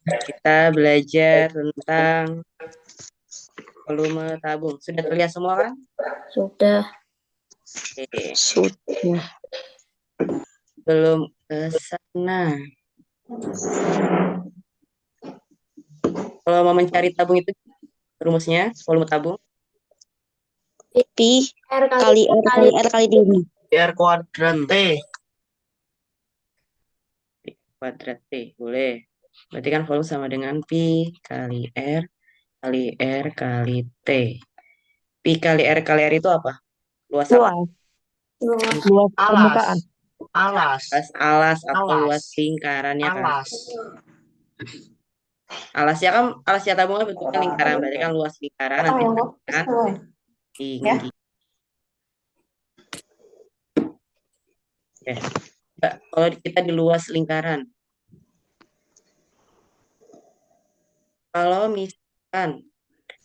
Kita belajar tentang volume tabung. Sudah terlihat semua kan? Sudah. Oke. Sudah. Belum ke sana. Kalau mau mencari tabung itu rumusnya volume tabung Pi R kali R kali R kali tinggi. R kuadrat T. kuadrat T. Boleh. Berarti kan volume sama dengan pi kali R kali R kali T. Pi kali R itu apa? Luas apa? Luas permukaan. Alas. Luas alas atau Alas. luas lingkarannya kan? Alas. Alasnya tabung kan bentuknya lingkaran. Berarti kan luas lingkaran nanti kita tinggi. Oke. Kalau kita di luas lingkaran, kalau misalkan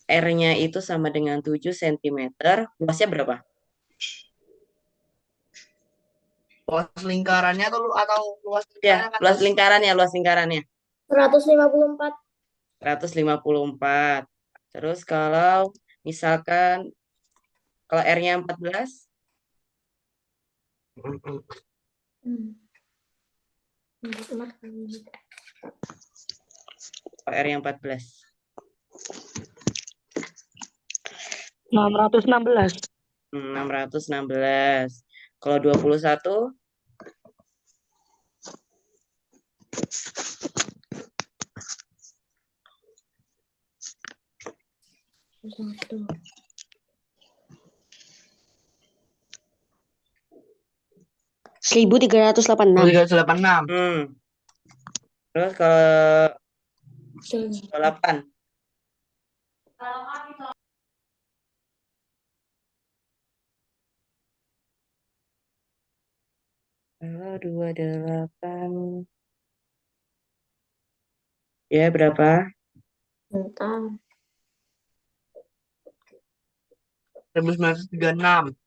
R-nya itu sama dengan 7 cm, luasnya berapa? Luas lingkarannya atau luas Ya, lingkarannya? luas lingkarannya. 154. 154. Terus kalau misalkan kalau R-nya 14, kalau R-nya 14. 616. 616. Kalau 21, Seribu 1386. 386. Terus kalau 8, kalau 28, ya berapa? Bentar. 1936.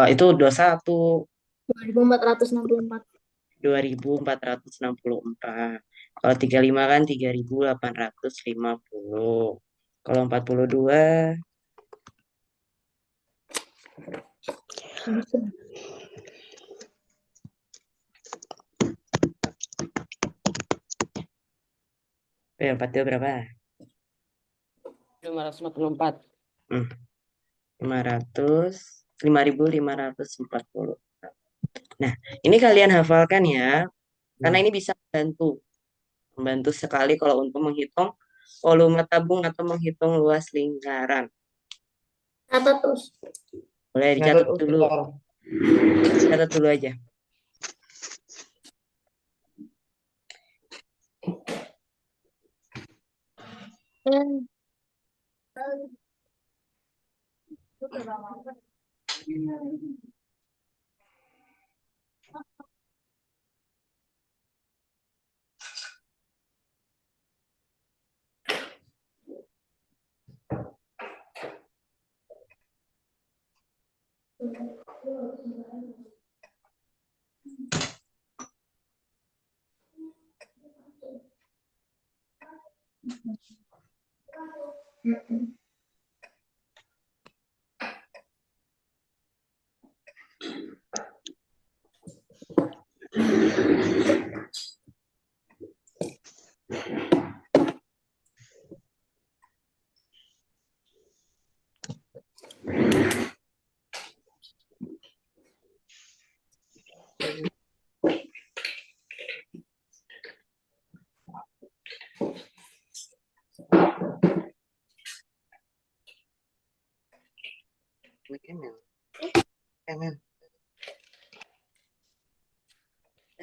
Itu 21. 2464. 2464. Kalau 35 kan 3850. Kalau 42, ya 42 berapa? 544. 5540. Nah, ini kalian hafalkan ya, karena ini bisa membantu sekali kalau untuk menghitung volume tabung atau menghitung luas lingkaran. Catat terus. Boleh dicatat dulu. Catat dulu aja.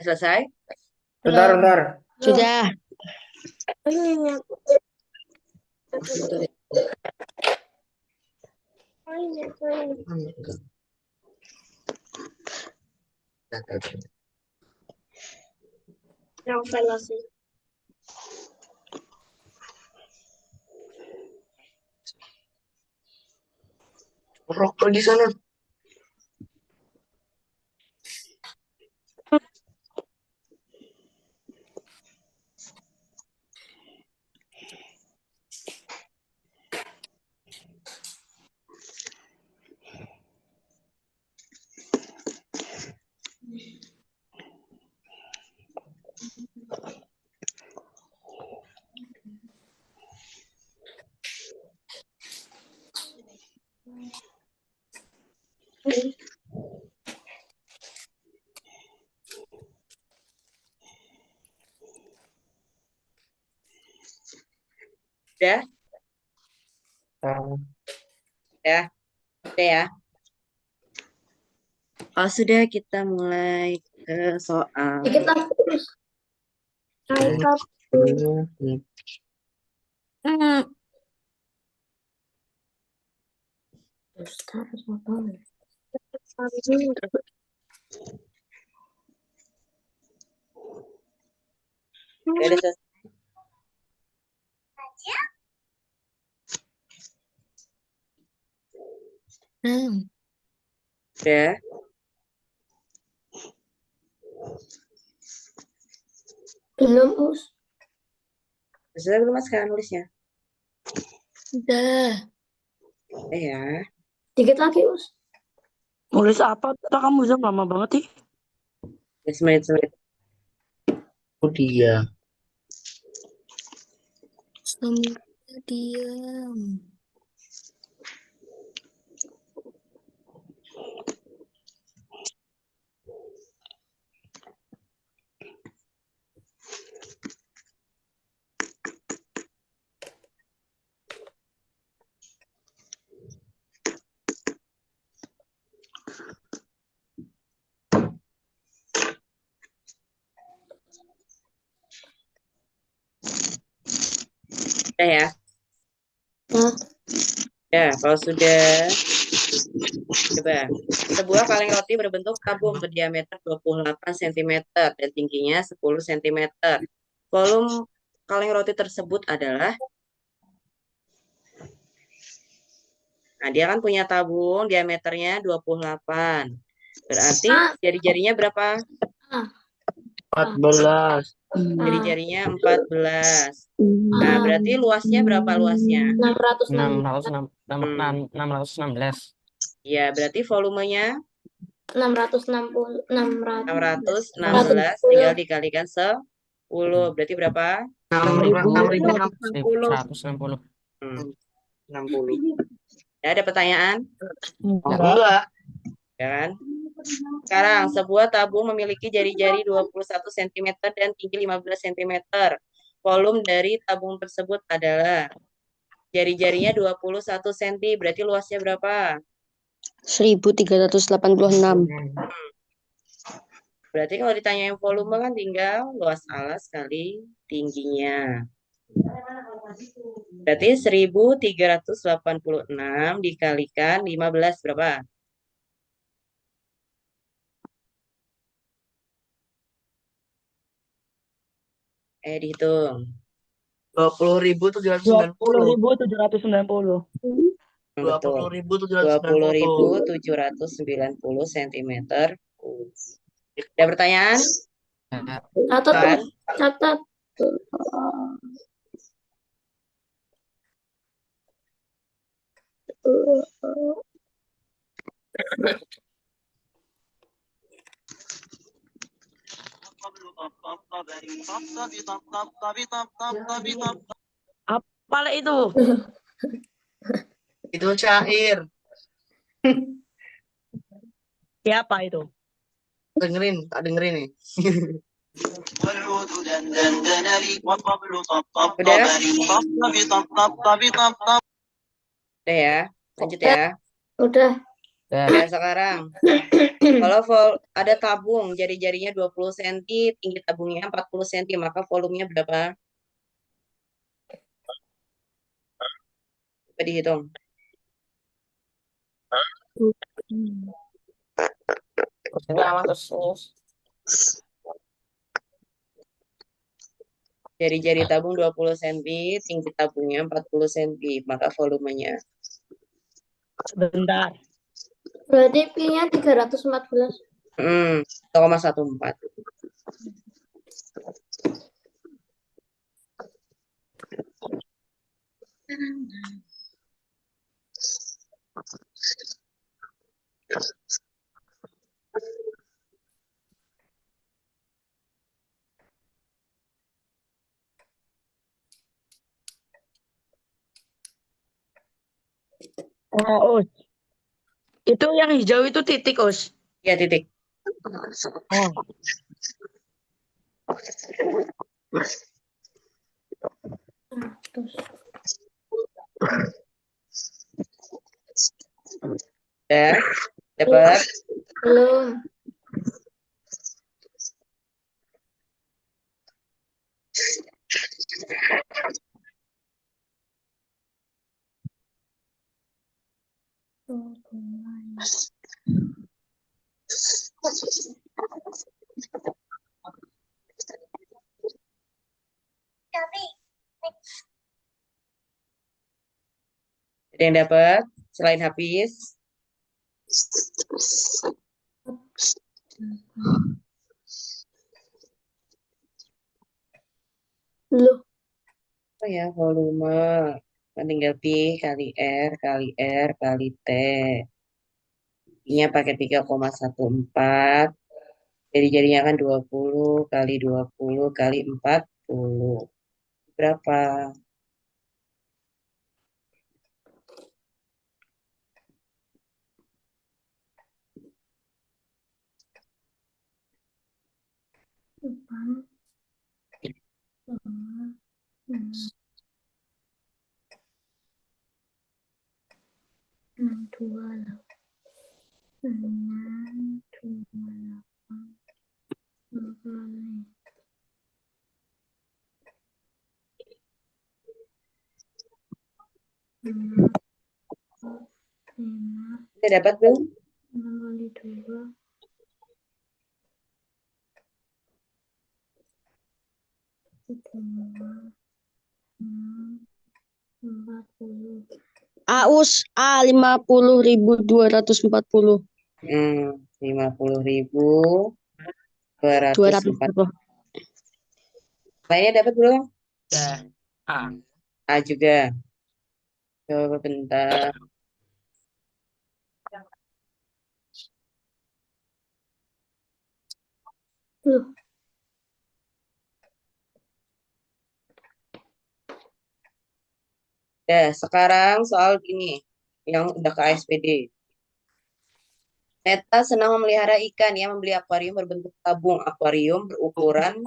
Selesai? Bentar. Sudah. Yang velasi. Rokok di sana. Udah? Ya, udah ya. Kalau sudah kita mulai ke soal. Dikit lagi terus. Angkat. Terus harus apa? Udah selesai. Udah. Belum, Us. Selesai belum mas sekarang nulisnya? Udah. Ya. Dikit lagi, Us. Nulis apa? Kamu Zam lama banget sih. Ya, semenit. Oh dia. Sambil diam. Udah ya. Nah, Ya, kalau sudah, coba. Sebuah kaleng roti berbentuk tabung berdiameter 28 cm dan tingginya 10 cm. Volume kaleng roti tersebut adalah, nah dia kan punya tabung diameternya 28. Berarti A, jari-jarinya berapa? A, 14. A, Jari-jarinya 14. A, Nah, berarti luasnya berapa luasnya? 616, 616. Ya, berarti volumenya 660, 616 tinggal dikalikan 10. Berarti berapa? 6.060. 160. Hmm. 60. Ya, ada pertanyaan? Enggak. Ya kan? Sekarang, sebuah tabung memiliki jari-jari 21 cm dan tinggi 15 cm. Volume dari tabung tersebut adalah jari-jarinya 21 cm. Berarti luasnya berapa? 1386. Berarti kalau ditanyain volume kan tinggal luas alas kali tingginya. Berarti 1386 dikalikan 15 berapa? Dihitung. 20.790. 20.790. Betul. 20.790. 20.790 cm. Ada pertanyaan? catat, Kan? Us. Catat. Apa itu? Itu syair. Siapa itu? Dengerin, tak dengerin nih. Udah? Udah ya? Lanjut ya. Udah. Ya, sekarang. Kalau ada tabung, jari-jarinya 20 cm, tinggi tabungnya 40 cm, maka volumenya berapa? Coba dihitung. Jari-jari tabung 20 cm, tinggi tabungnya 40 cm, maka volumenya. Sebentar. Berarti Pi-nya 314. 0,14. Oh, Itu yang hijau itu titik, Us. Ya, titik. Oh. Terus Ya, dapat. belum. Ada yang dapat selain Hafiz? Loh, Oh ya, volume. Kan tinggal P kali R kali R kali T. Nya pakai 3,14. Jadi jadinya kan 20 kali 20 kali 40. Berapa? depan. 62 lah. 6, 5, Udah dapat belum? 6 kali 2. 40. Aus A 50.240. 50.240. Lainnya dapat belum? A juga. Coba bentar. Loh, Ya, sekarang soal gini yang udah ke ASPD. Neta senang memelihara ikan. Yang membeli akuarium berbentuk tabung. Akuarium berukuran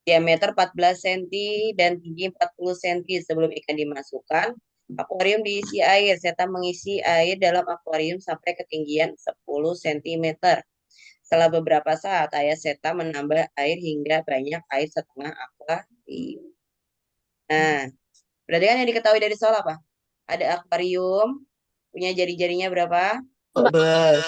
diameter 14 cm dan tinggi 40 cm. Sebelum ikan dimasukkan, akuarium diisi air. Seta mengisi air dalam akuarium sampai ketinggian 10 cm. Setelah beberapa saat, ayah Seta menambah air hingga banyak air setengah akuarium. Nah, berarti kan yang diketahui dari soal apa? Ada akuarium, punya jari-jarinya berapa? 7.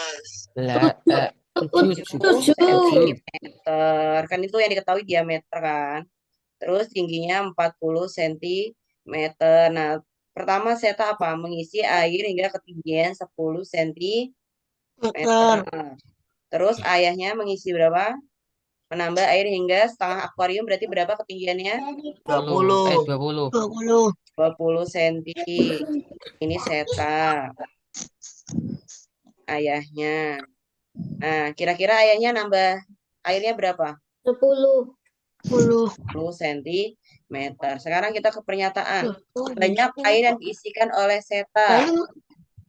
Centimeter. Kan itu yang diketahui diameter kan. Terus tingginya 40 cm. Nah, pertama Seta apa? Mengisi air hingga ketinggian 10 cm. Terus ayahnya mengisi berapa? Menambah air hingga setengah akuarium berarti berapa ketinggiannya? 20. 20 cm. Ini Seta, ayahnya. Nah, kira-kira ayahnya nambah airnya berapa? 10. 10 cm. Sekarang kita ke pernyataan. Banyak air yang diisikan oleh Seta.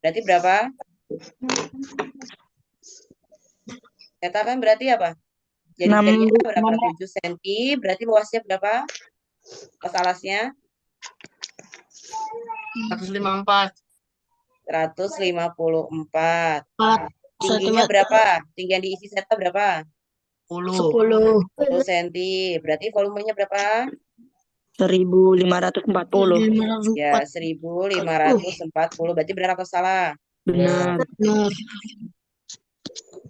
Berarti berapa? Seta kan berarti apa? Jadi jadinya berapa? 7 cm. Berarti luasnya berapa? Luas alasnya 154. 154. Tingginya berapa? Tinggi yang diisi Seta berapa? 10. 10 cm. Berarti volumenya berapa? 1.540. Ya, 1.540. Berarti benar atau salah? Benar.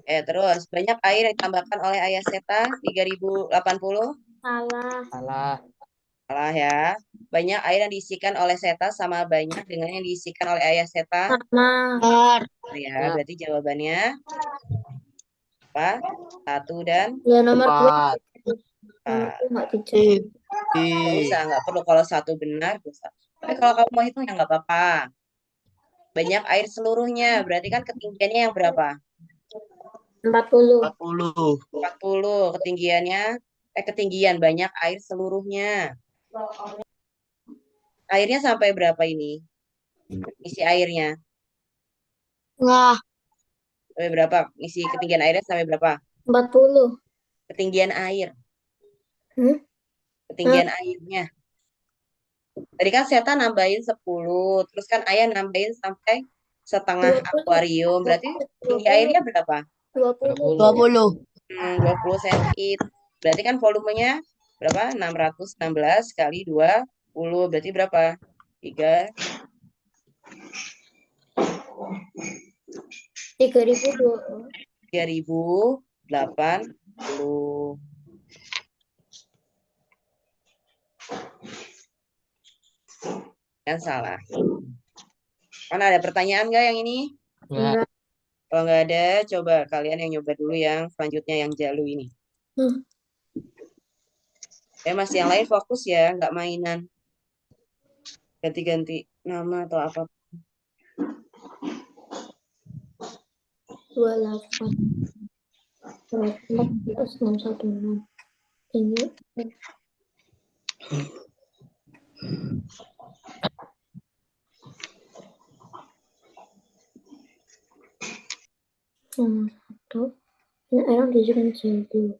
Terus banyak air yang ditambahkan oleh ayah Seta 3.080. Salah. Salah ya. Banyak air yang diisikan oleh Seta sama banyak dengan yang diisikan oleh ayah Seta. Sama. Ya, berarti jawabannya apa? 1 dan Ya, nomor 2. 4. Nggak dijawab. Nggak usah, nggak perlu kalau satu benar. Bisa. Tapi kalau kamu mau hitung ya nggak apa-apa. Banyak air seluruhnya, berarti kan ketinggiannya yang berapa? 40. 40 ketinggiannya. Ketinggian banyak air seluruhnya. Airnya sampai berapa ini? Isi airnya. Nah, Sampai berapa? Isi ketinggian airnya sampai berapa? 40. Ketinggian air. Hmm? Nah, Ketinggian airnya. Tadi kan Seta nambahin 10. Terus kan Ayah nambahin sampai setengah 20. akuarium. Berarti tinggi 20. airnya berapa? 20. 20. 20 cm. Berarti kan volumenya berapa? 616 kali 20. Berarti berapa? 3, 3.000. 3080. Kan salah. Mana ada pertanyaan nggak yang ini? Enggak. Enggak. Kalau nggak ada, coba kalian yang nyoba dulu yang selanjutnya yang Jalu ini. Hmm. Masih yang lain fokus ya, nggak mainan. Ganti-ganti nama atau apa. 28. 616. Ini. Nomor 1. Ini air dijadikan jadi.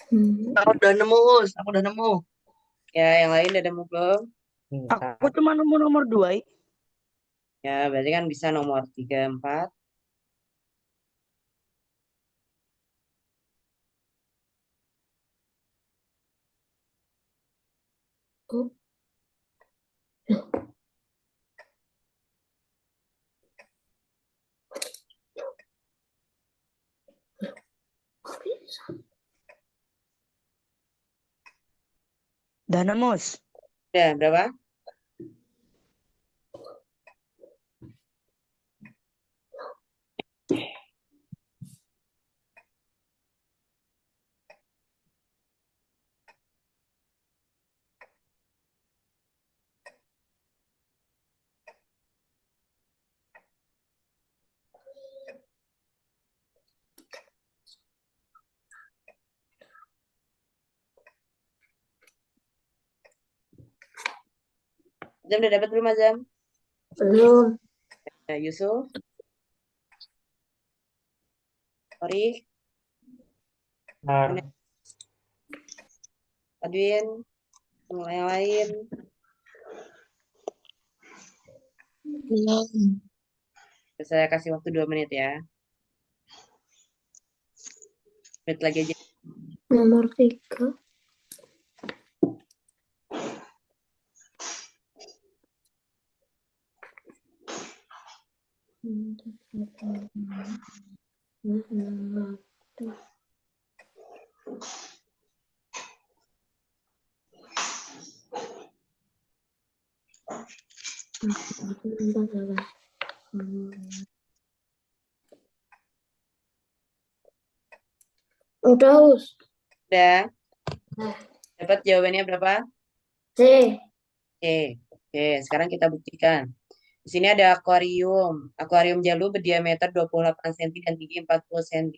Aku udah nemu, Us. Aku udah nemu. Ya, yang lain udah nemu belum? Aku cuma nemu nomor 2. Ya, berarti kan bisa nomor 3, 4. Oh, Danamus. Udah, berapa? Azam udah dapat belum, Azam? belum. Ya, Yusuf, Ori, Adwin, semua yang lain. Belum. Saya kasih waktu 2 menit ya. Menit lagi aja. Nomor 3. Udah, Us. Udah, Nah, dapat jawabannya berapa? C. Oke, oke. Sekarang kita buktikan. Di sini ada akuarium. Akuarium Jalu berdiameter 28 cm dan tinggi 40 cm.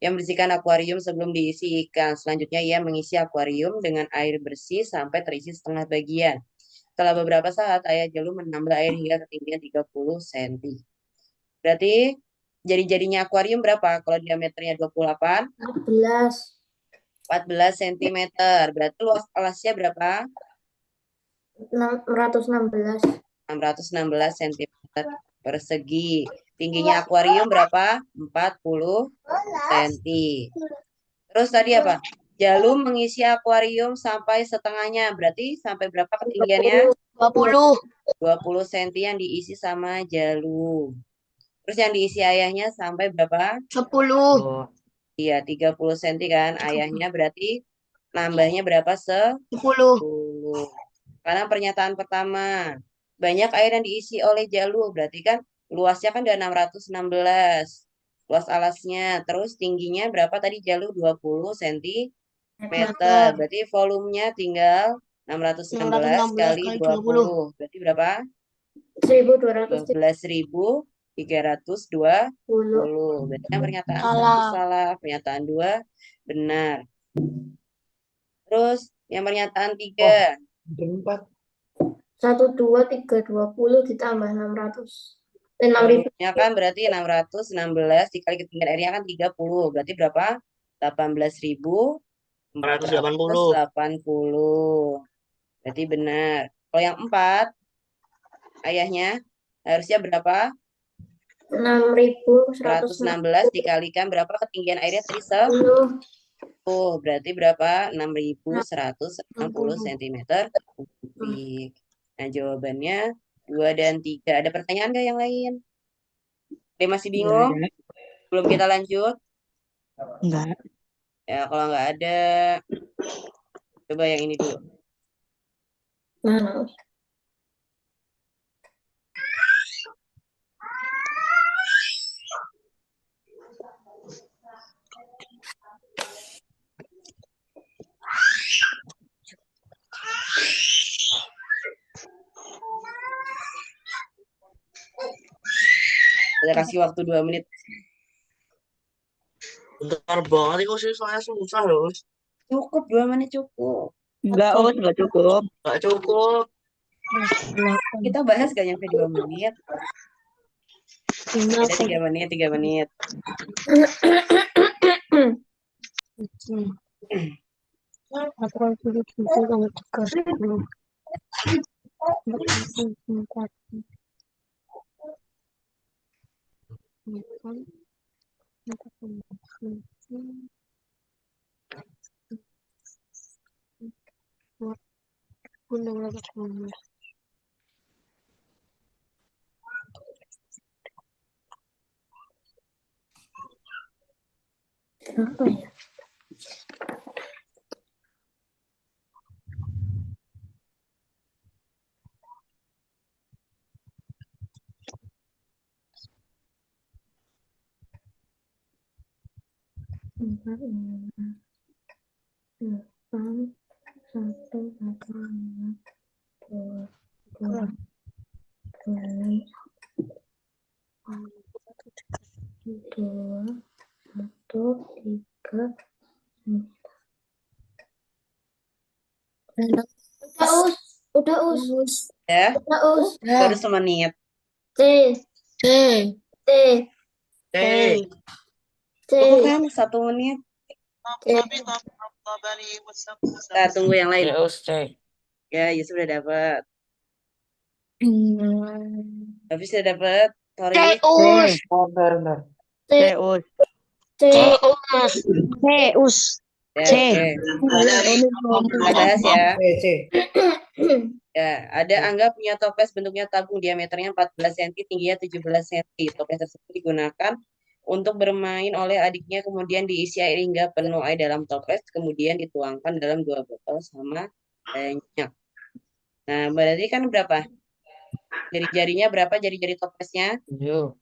Yang membersihkan akuarium sebelum diisi ikan. Selanjutnya ia mengisi akuarium dengan air bersih sampai terisi setengah bagian. Setelah beberapa saat, ayah Jalu menambah air hingga ketinggian 30 cm. Berarti jadinya akuarium berapa? Kalau diameternya 28, 14. 14 cm. Berarti luas alasnya berapa? 616. 616 cm persegi. Tingginya akuarium berapa? 40 cm. Terus tadi apa? Jalum mengisi akuarium sampai setengahnya. Berarti sampai berapa ketinggiannya? 20. 20 cm yang diisi sama Jalum. Terus yang diisi ayahnya sampai berapa? 10. Iya, 30 cm kan. Ayahnya berarti nambahnya berapa? 10. 10. Karena pernyataan pertama, banyak air yang diisi oleh Jalum. Berarti kan luasnya kan udah 616. Luas alasnya. Terus tingginya berapa tadi Jalum? 20 cm. Berarti volumenya tinggal 616 kali 20. 20. Berarti berapa? 1230. 12.320. Berarti kan pernyataan satu Salah. salah, pernyataan dua benar. Terus yang pernyataan tiga, 1, 2, 3, 20 ditambah 600. 6.000. volumenya kan berarti 616 dikali ketinggian airnya kan 30. Berarti berapa? 180. 18.480. Berarti benar. Kalau yang 4, ayahnya harusnya berapa? 6.160. 116 dikalikan berapa ketinggian airnya tadi? Berarti berapa? 6.160 cm kubik. Nah, jawabannya 2 dan 3. Ada pertanyaan nggak yang lain? Ada masih bingung? Belum kita lanjut? Enggak. Ya, kalau nggak ada, coba yang ini dulu. Mana? Saya kasih waktu 2 menit. Bentar banget itu sih, soalnya susah loh. Cukup, 2 menit cukup. Enggak, enggak cukup. Gak cukup. Kita bahas gak nyampe 2 menit. Ada 3 menit, 3 menit. Apa ya? Empat, lima, delapan, 1, 8, 5, 2, 2, 2, 2, 1, 3. Udah us. Ya, Udah us. baru semenit. T. T. T. Cukup kan 1 menit? T. Kita tunggu yang lain. C. Ya, Yusuf udah dapat. Hafiz sudah dapat. Tori. Us. Bentar. Zeus. T. Zeus. Ya, C. oke. Kita bahas ya. C. Ya, ada anggap punya toples bentuknya tabung diameternya 14 cm, tingginya 17 cm. Toples tersebut digunakan untuk bermain oleh adiknya, kemudian diisi air hingga penuh air dalam toples, kemudian dituangkan dalam 2 botol sama banyak. Nah, berarti kan berapa? Jari-jarinya berapa jari-jari toplesnya? 7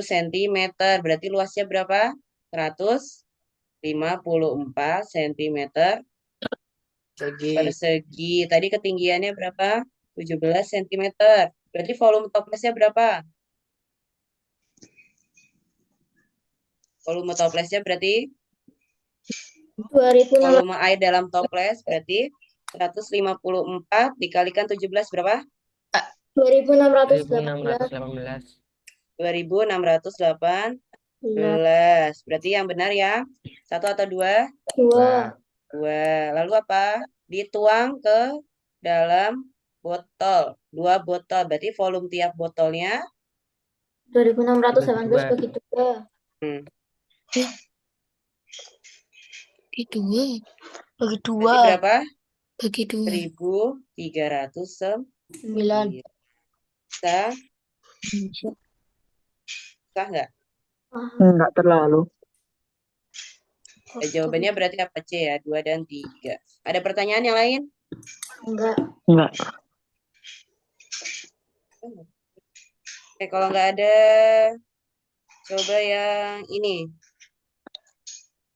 cm. Berarti luasnya berapa? 154 cm persegi. Tadi ketinggiannya berapa? 17 cm. Berarti volume toplesnya berapa? Volume toplesnya berarti 2.600. volume air dalam toples berarti 154 dikalikan 17 berapa? 2.618. 2618. Berarti yang benar ya? 1 atau 2? 2. 2. Lalu apa? Dituang ke dalam botol. 2 botol. Berarti volume tiap botolnya 2.618 bagi 2. Bagi dua. Bagi Berarti dua. berapa? Bagi dua. 1309. 9. Sah? Sah nggak? Enggak terlalu. Jawabannya berarti apa? C ya, 2 dan 3. Ada pertanyaan yang lain? Enggak. Enggak. Kalau nggak ada, coba yang ini.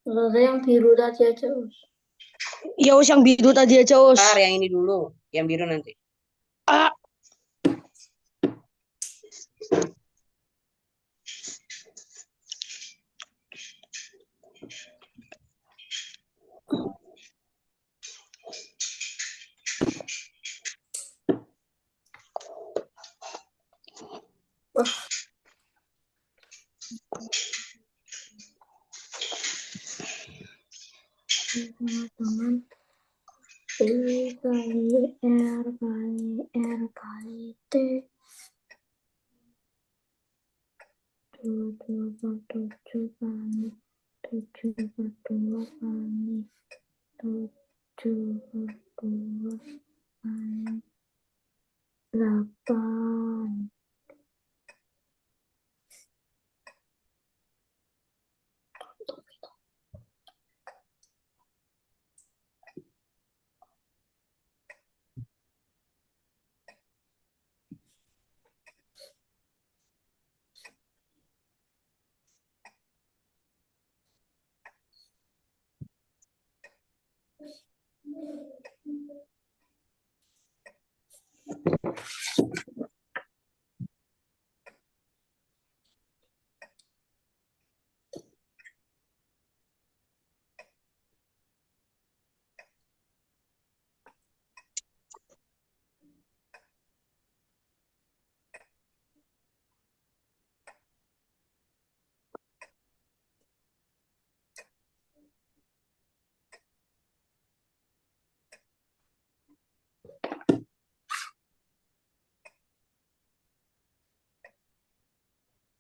Kalau ada yang biru tadi aja, Us. Ya us yang biru tadi aja us. Ntar yang ini dulu, yang biru nanti. Ah. Wah. Teman-teman. P kali R kali R kali T. 2,7 kali 7/2 kali 7/2 kali 8.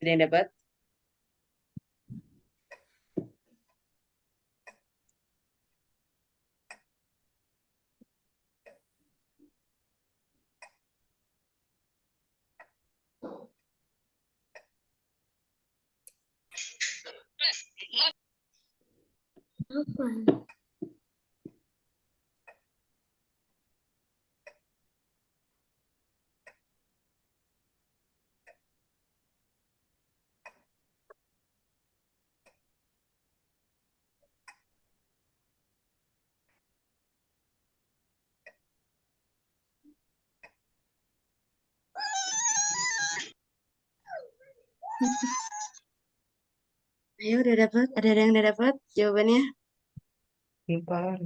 Ada yang dapat? Apa? Ayo, udah dapat? Ada yang udah dapat jawabannya? Pintar.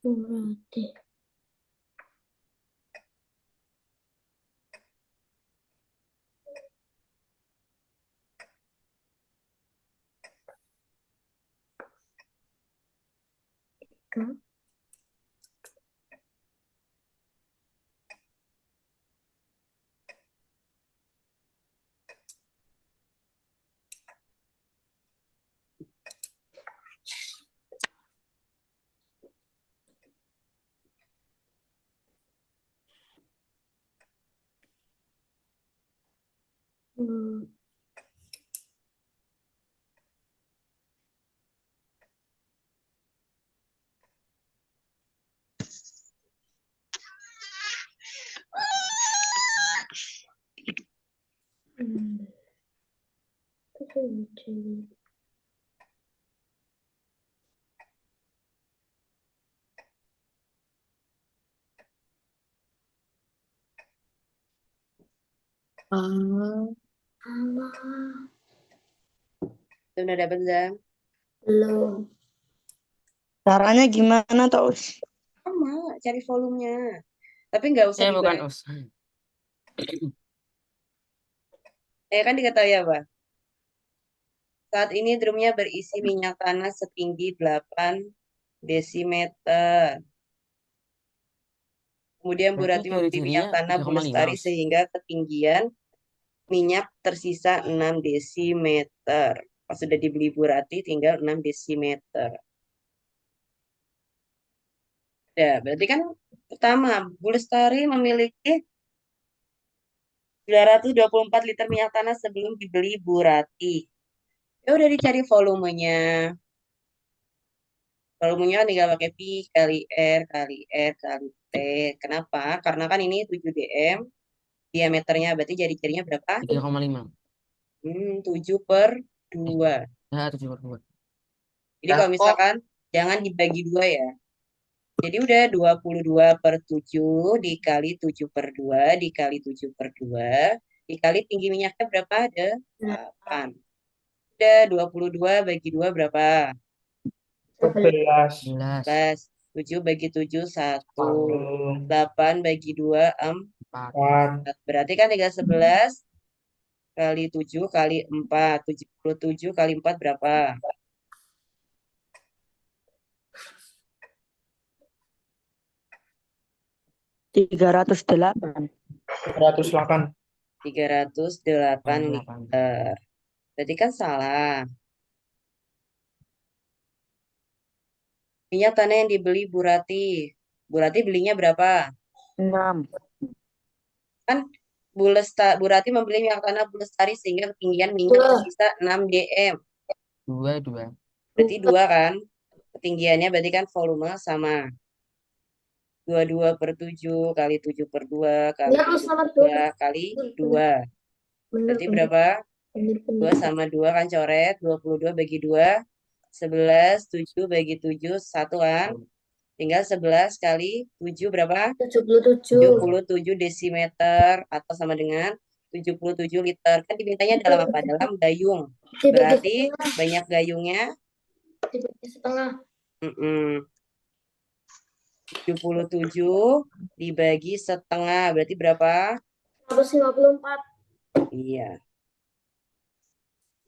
Berarti kan? Hmm. Hmm. Itu lucu. Oh. Alah, Udah dapat, Zam? belum. Caranya gimana tau us? Sama, cari volumenya. Tapi nggak usah Bukan dibantu. us. Kan diketahui apa? Saat ini drumnya berisi minyak tanah setinggi 8 desimeter. Kemudian Bu Berarti Rati teori membeli minyak dirinya tanah Bu 3,5 Lestari us. sehingga ketinggian minyak tersisa 6 desimeter. Pas sudah dibeli Bu Rati tinggal 6 desimeter. Ya, berarti kan pertama, Bu Lestari memiliki 924 liter minyak tanah sebelum dibeli Bu Rati. Ya udah dicari volumenya. Volumenya kan tinggal pakai pi kali R kali T. Kenapa? Karena kan ini 7 dm diameternya, berarti jari-jarinya berapa? 3,5. 7 per 2. Ya, 7/2. Jadi Ya, kalau kok misalkan jangan dibagi 2 ya. Jadi udah 22 per 7 dikali 7 per 2 dikali 7 per 2 dikali tinggi minyaknya berapa? Ada 8. Udah 22 bagi 2 berapa? 11. 11. 11. 7 bagi 7 1. 1. 8 bagi 2 4. 4. Berarti kan tinggal 11 kali 7 kali 4. 77 kali 4 berapa? 308. 108. 308 8. liter. Berarti kan salah. Minyak tanah yang dibeli Bu Rati. Bu Rati belinya berapa? 6. Kan Bu Rati membeli minyak tanah Bu Lestari sehingga ketinggian minyak Dua. tersisa 6 dm. 2. Berarti 2 kan? Ketinggiannya berarti kan volume sama. 22 per 7 kali 7 per 2 kali Ya, harus 7 sama per dua. 2 kali Bener, 2. bener, Berarti bener, berapa? bener, 2 bener. sama 2 kan coret. 22 bagi 2. 11. 7 bagi 7. 1 kan? Tinggal 11 kali 7 berapa? 77. 77 desimeter atau sama dengan 77 liter. Kan dimintanya dalam apa? Dalam gayung. Dibagi Berarti setengah. banyak gayungnya. Dibagi setengah. 77 dibagi setengah. Berarti berapa? 154. Iya.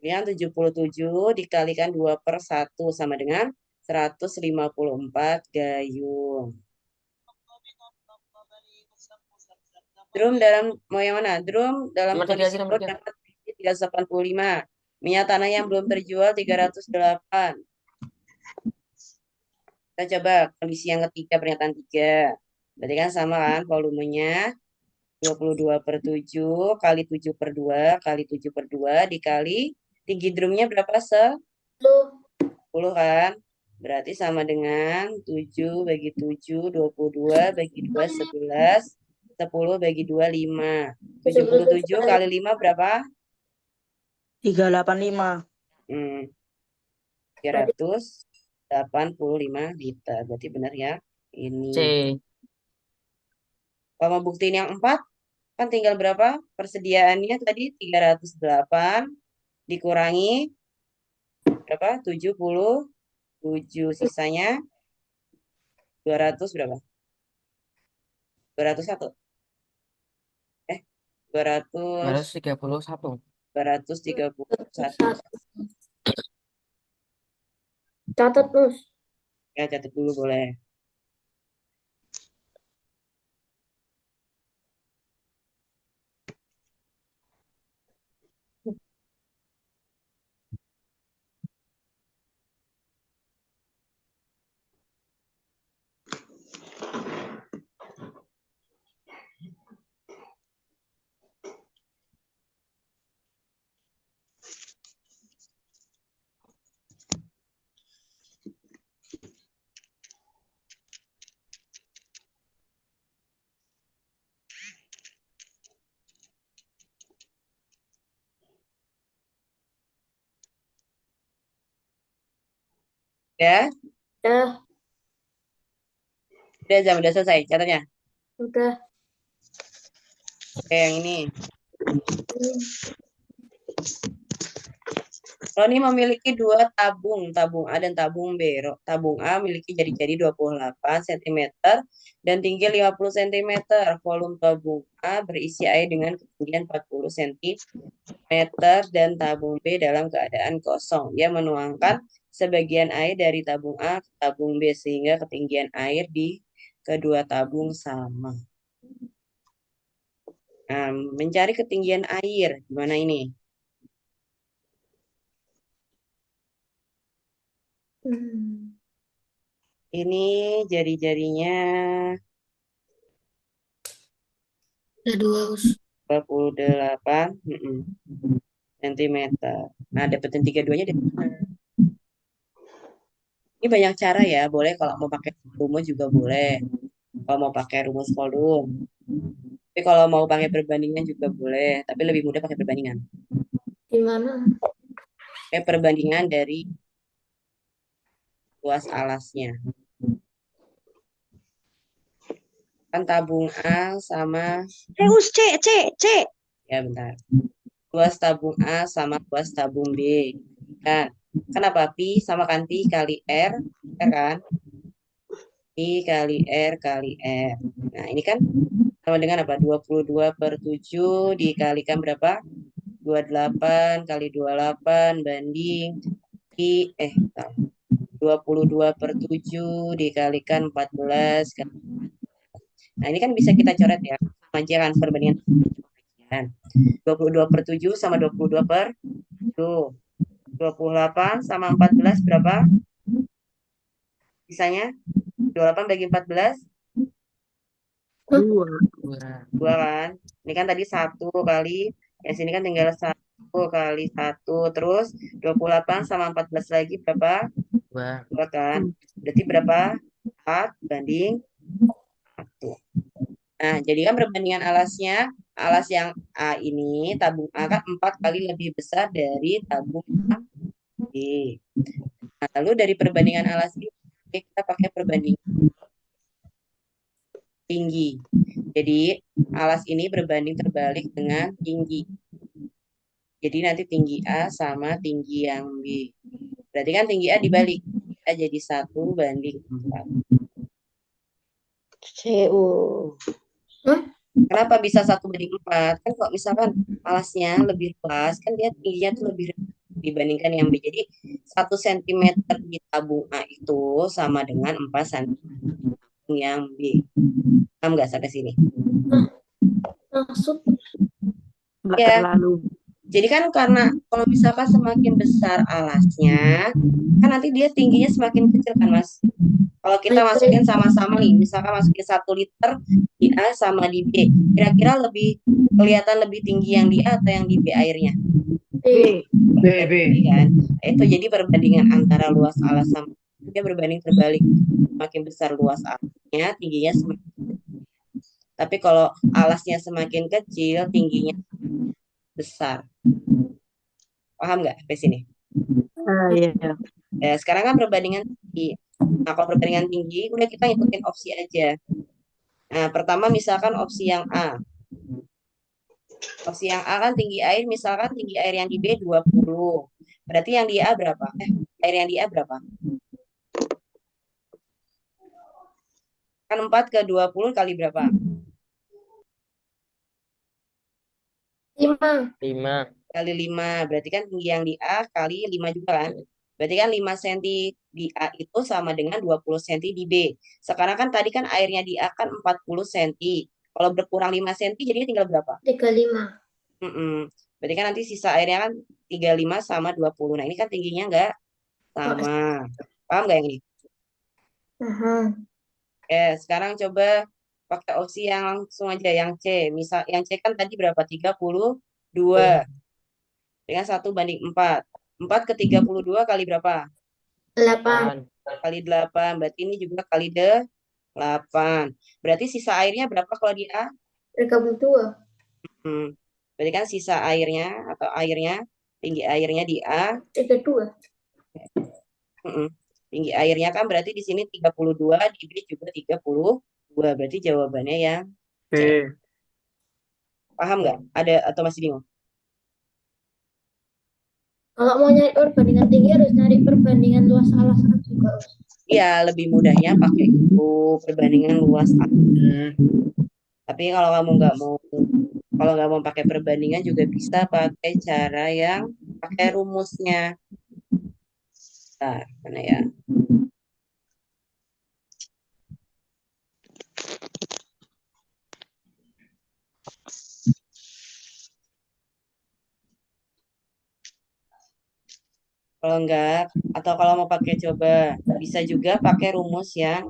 Yang 77 dikalikan 2 per 1 sama dengan 154 gayung. Drum dalam, mau yang mana? Drum dalam Nomor 3 kondisi aja, nomor load 3. dapat 385. Minyak tanah yang belum terjual 308. Kita coba kondisi yang ketiga, pernyataan 3. Berarti kan sama kan volumenya 22 per 7 kali 7 per 2 kali 7 per 2 dikali tinggi drumnya berapa? 10 kan? Berarti sama dengan 7 bagi 7, 22 bagi 2, 11. 10 bagi 2, 5. 77 kali 5 berapa? 385. 385 liter. Berarti benar ya. C. Ini. Kalau mau buktiin yang 4, kan tinggal berapa? Persediaannya tadi 308 dikurangi berapa? 77. Sisanya 200 berapa? 201. 200, 231. 231. Catat, Mus. Ya, catat dulu boleh. Ya, Udah, udah selesai catatnya. udah. Oke, yang ini. Hmm. Roni memiliki 2 tabung, tabung A dan tabung B. Tabung A memiliki jari-jari 28 cm dan tinggi 50 cm. Volume tabung A berisi air dengan ketinggian 40 cm dan tabung B dalam keadaan kosong. Dia menuangkan sebagian air dari tabung A ke tabung B sehingga ketinggian air di kedua tabung sama. Nah, mencari ketinggian air. Gimana ini? Hmm. Ini jari-jarinya Ada 2, Us. 28 cm. Nah, dapetin 32-nya dari mana? Ini banyak cara ya. Boleh kalau mau pakai rumus juga boleh. Kalau mau pakai rumus kolom. Tapi kalau mau pakai perbandingan juga boleh. Tapi lebih mudah pakai perbandingan. Gimana? Pakai perbandingan dari luas alasnya. Kan tabung A sama... Us, C. Ya, bentar. Luas tabung A sama luas tabung B. Kan? Kenapa? Pi sama kan Pi kali R. Ya kan? Pi kali R kali R. Nah, ini kan sama dengan apa? 22/7 dikalikan berapa? 28 kali 28 banding Pi, 22/7 dikalikan 14 kali. Nah, ini kan bisa kita coret ya. Sama aja kan perbandingan. 22/7 sama 22/7. 28 sama 14 berapa? Sisanya 28 bagi 14, Hah? 2 kan? Ini kan tadi 1 kali, yang sini kan tinggal 1 kali 1. Terus 28 sama 14 lagi berapa? 2 kan? Berarti berapa? 4 banding 1. Nah, jadi kan perbandingan alasnya, alas yang A ini, tabung A kan 4 kali lebih besar dari tabung B. Nah, lalu dari perbandingan alas ini, kita pakai perbandingan tinggi. Jadi, alas ini berbanding terbalik dengan tinggi. Jadi, nanti tinggi A sama tinggi yang B. Berarti kan tinggi A dibalik. A jadi 1/4. CU. Hah? Kenapa bisa 1/4? Kan kalau misalkan alasnya lebih luas, kan dia tingginya tuh lebih rendah dibandingkan yang B. Jadi, 1 cm di tabung A itu sama dengan 4 cm yang B. Paham nggak sampai sini? Maksud? Nggak Ya, terlalu. jadi kan karena kalau misalkan semakin besar alasnya, kan nanti dia tingginya semakin kecil kan, Mas? Kalau kita Baik-baik. masukin sama-sama nih, misalkan masukin 1 liter di A sama di B, kira-kira lebih kelihatan lebih tinggi yang di A atau yang di B airnya? B. B. Kan? Itu jadi perbandingan antara luas alas sama dia berbanding terbalik. Semakin besar luas alasnya, tingginya semakin. Tapi kalau alasnya semakin kecil, tingginya besar. Paham nggak sampai sini? Iya. Sekarang kan perbandingan tinggi. Nah, kalau perbandingan tinggi, udah kita ngikutin opsi aja. Nah, pertama misalkan opsi yang A. Opsi yang A kan tinggi air, misalkan tinggi air yang di B 20. Berarti yang di A berapa? Air yang di A berapa? Kan 4 ke 20 kali berapa? 5. Kali 5. Berarti kan tinggi yang di A kali 5 juga kan? Berarti kan 5 cm di A itu sama dengan 20 cm di B. Sekarang kan tadi kan airnya di A kan 40 cm. Kalau berkurang 5 cm jadinya tinggal berapa? 35. Mm-mm. Berarti kan nanti sisa airnya kan 35 sama 20. Nah, ini kan tingginya nggak Oh, sama. Paham nggak yang ini? aha. Sekarang coba pakai opsi yang langsung aja, yang C. Misal, yang C kan tadi berapa? 32. Dengan 1/4. 4 ke 32 kali berapa? 8. Kali 8. Berarti ini juga kali 8. Berarti sisa airnya berapa kalau di A? 32. Hmm. Berarti kan sisa airnya atau airnya, tinggi airnya di A. 32. Mm-mm. Tinggi airnya kan berarti di sini 32, di B juga 32. Berarti jawabannya yang C. Paham nggak? Ada atau masih bingung? Kalau mau nyari perbandingan tinggi harus nyari perbandingan luas alas juga, Us. Ya, lebih mudahnya pakai itu perbandingan luas A. Tapi kalau nggak mau pakai perbandingan juga bisa pakai cara yang pakai rumusnya. Nah, mana ya? Kalau enggak, atau kalau mau pakai coba, bisa juga pakai rumus yang,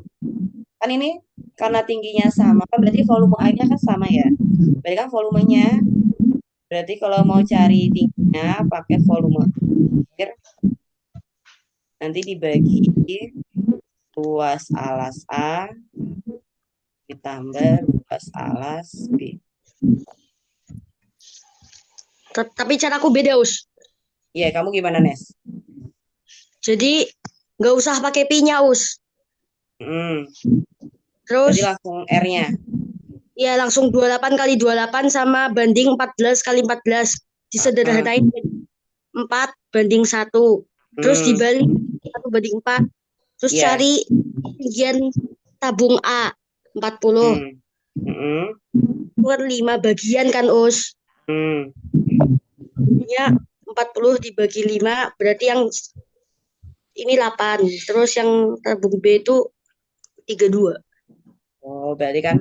kan ini karena tingginya sama, kan berarti volume airnya kan sama ya. Berarti kan volumenya, berarti kalau mau cari tingginya pakai volume air, nanti dibagi luas alas A ditambah luas alas B. Tapi caraku beda, Us. Iya, kamu gimana, Nes? Jadi nggak usah pakai pi-nya, Us. Hmm, Terus berarti langsung R-nya. ya langsung 28 kali 28 sama banding 14 kali 14. Disederhanain 4 banding 1. Terus Hmm, dibalik 1 banding 4. Terus iya. cari ketinggian tabung A 40. Hmm, hmm, Itu kan 5 bagian kan, Us. hmm. Jadinya 40 dibagi 5 berarti yang ini 8. Terus yang tabung B itu 32. Oh, berarti kan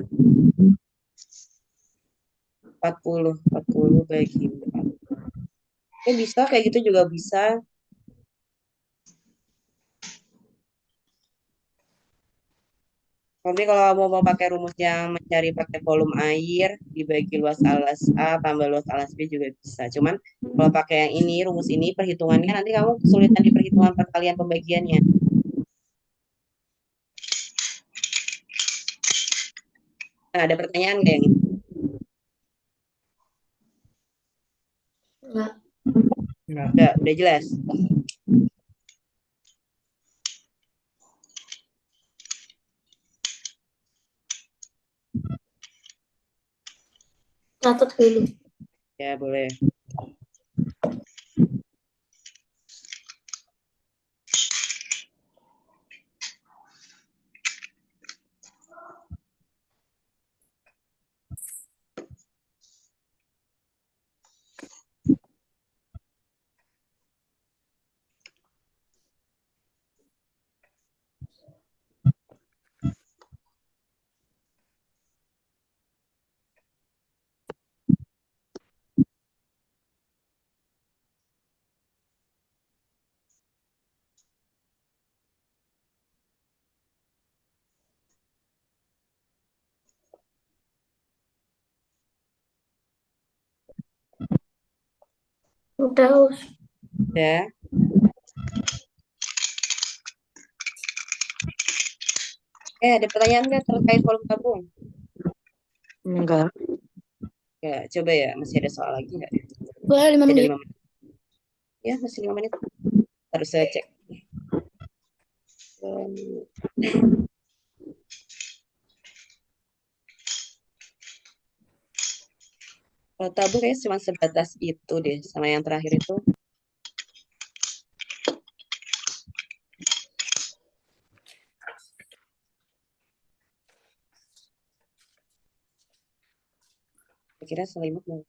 40 bagi 4. Bisa, kayak gitu juga bisa. Nanti kalau kamu mau pakai rumus yang mencari pakai volume air, dibagi luas alas A tambah luas alas B juga bisa. Cuman kalau pakai yang ini, rumus ini, perhitungannya nanti kamu kesulitan di perhitungan perkalian pembagiannya. Nah, ada pertanyaan nggak yang ini? Enggak. Udah jelas. Catat dulu. Ya, boleh. Udah, Us. Ya. Ada pertanyaan nggak terkait volume tabung? Enggak. Ya, coba ya. Masih ada soal lagi nggak? Boleh 5 Ada menit. 5 menit. Ya, masih 5 menit. Harus saya cek. Kalau tabung kayaknya cuma sebatas itu deh. Sama yang terakhir itu. Saya kira selimut mau.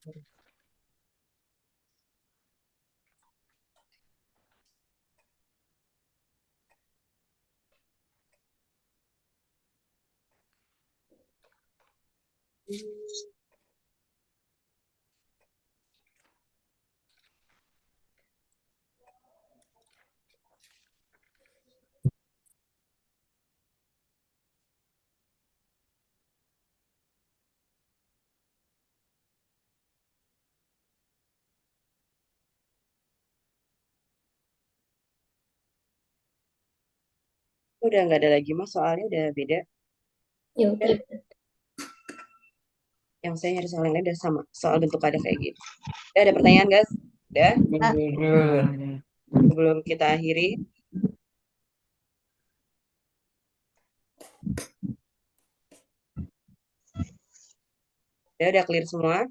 Udah nggak ada lagi mas, soalnya udah beda. Ya udah. Yang saya nyari soal yang lain udah sama. Soal bentuk ada kayak gitu. Udah ada pertanyaan guys? Udah? Sebelum kita akhiri. Udah clear semua?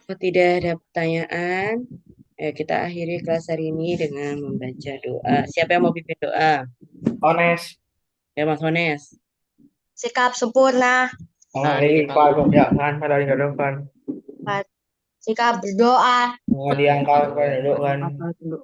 Kalau tidak ada pertanyaan, kita akhiri kelas hari ini dengan membaca doa. Siapa yang mau pimpin doa? Ones. Ya Mas Hones. Sikap sempurna. Mengalihkan kebiasaan pada kehidupan. Sikap berdoa. Mengalihkan kehidupan. Apa